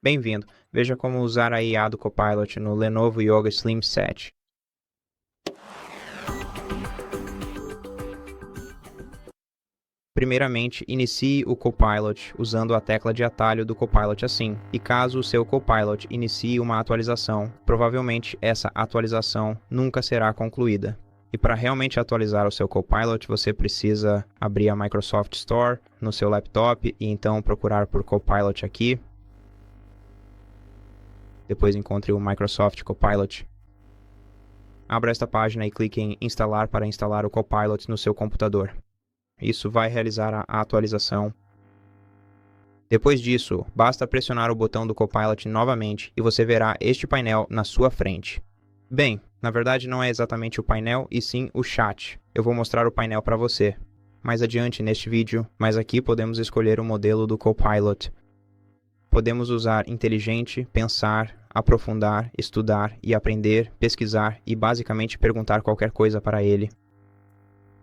Bem-vindo. Veja como usar a IA do Copilot no Lenovo Yoga Slim 7. Primeiramente, inicie o Copilot usando a tecla de atalho do Copilot assim. E caso o seu Copilot inicie uma atualização, provavelmente essa atualização nunca será concluída. E para realmente atualizar o seu Copilot, você precisa abrir a Microsoft Store no seu laptop e então procurar por Copilot aqui. Depois encontre o Microsoft Copilot. Abra esta página e clique em Instalar para instalar o Copilot no seu computador. Isso vai realizar a atualização. Depois disso, basta pressionar o botão do Copilot novamente e você verá este painel na sua frente. Bem, na verdade não é exatamente o painel e sim o chat. Eu vou mostrar o painel para você mais adiante neste vídeo, mas aqui podemos escolher o modelo do Copilot. Podemos usar inteligente, pensar, aprofundar, estudar e aprender, pesquisar e basicamente perguntar qualquer coisa para ele.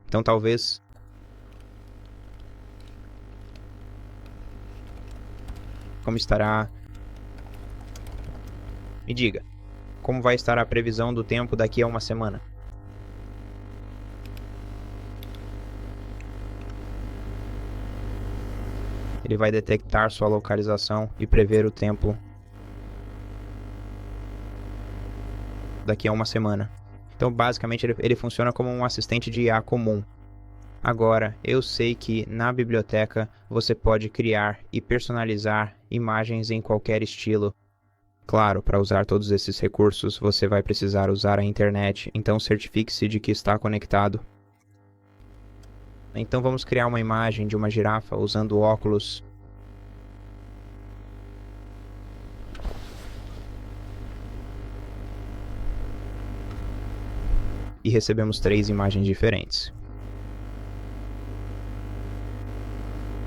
Então talvez como estará? Me diga, como vai estar a previsão do tempo daqui a uma semana? Ele vai detectar sua localização e prever o tempo daqui a uma semana. Então, basicamente, ele funciona como um assistente de IA comum. Agora, eu sei que na biblioteca você pode criar e personalizar imagens em qualquer estilo. Claro, para usar todos esses recursos, você vai precisar usar a internet, então certifique-se de que está conectado. Então vamos criar uma imagem de uma girafa usando óculos. E recebemos 3 imagens diferentes.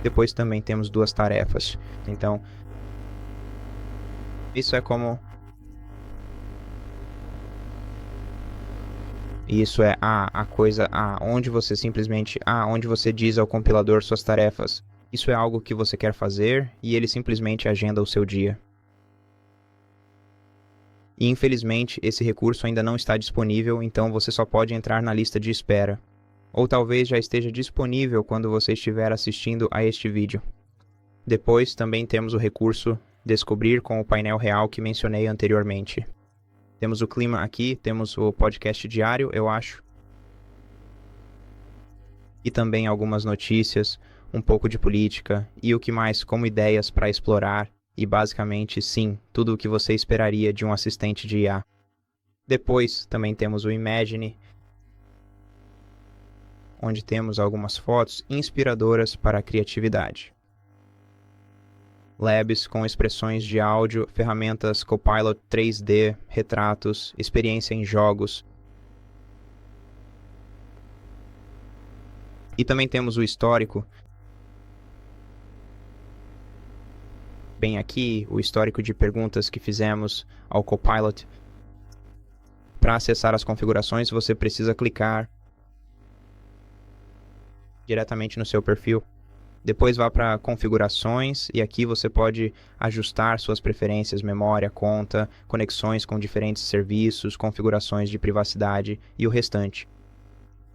Depois também temos 2 tarefas. Então, isso é como... Isso é a coisa onde você simplesmente... onde você diz ao compilador suas tarefas. Isso é algo que você quer fazer e ele simplesmente agenda o seu dia. E infelizmente esse recurso ainda não está disponível, então você só pode entrar na lista de espera. Ou talvez já esteja disponível quando você estiver assistindo a este vídeo. Depois também temos o recurso Descobrir com o painel real que mencionei anteriormente. Temos o clima aqui, temos o podcast diário, eu acho. E também algumas notícias, um pouco de política e o que mais como ideias para explorar e basicamente sim, tudo o que você esperaria de um assistente de IA. Depois também temos o Imagine, onde temos algumas fotos inspiradoras para a criatividade. Labs com expressões de áudio, ferramentas Copilot 3D, retratos, experiência em jogos. E também temos o histórico. Bem aqui, o histórico de perguntas que fizemos ao Copilot. Para acessar as configurações, você precisa clicar diretamente no seu perfil. Depois vá para configurações e aqui você pode ajustar suas preferências, memória, conta, conexões com diferentes serviços, configurações de privacidade e o restante.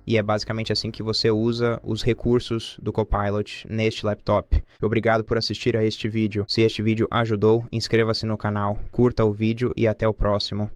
E é basicamente assim que você usa os recursos do Copilot neste laptop. Obrigado por assistir a este vídeo. Se este vídeo ajudou, inscreva-se no canal, curta o vídeo e até o próximo.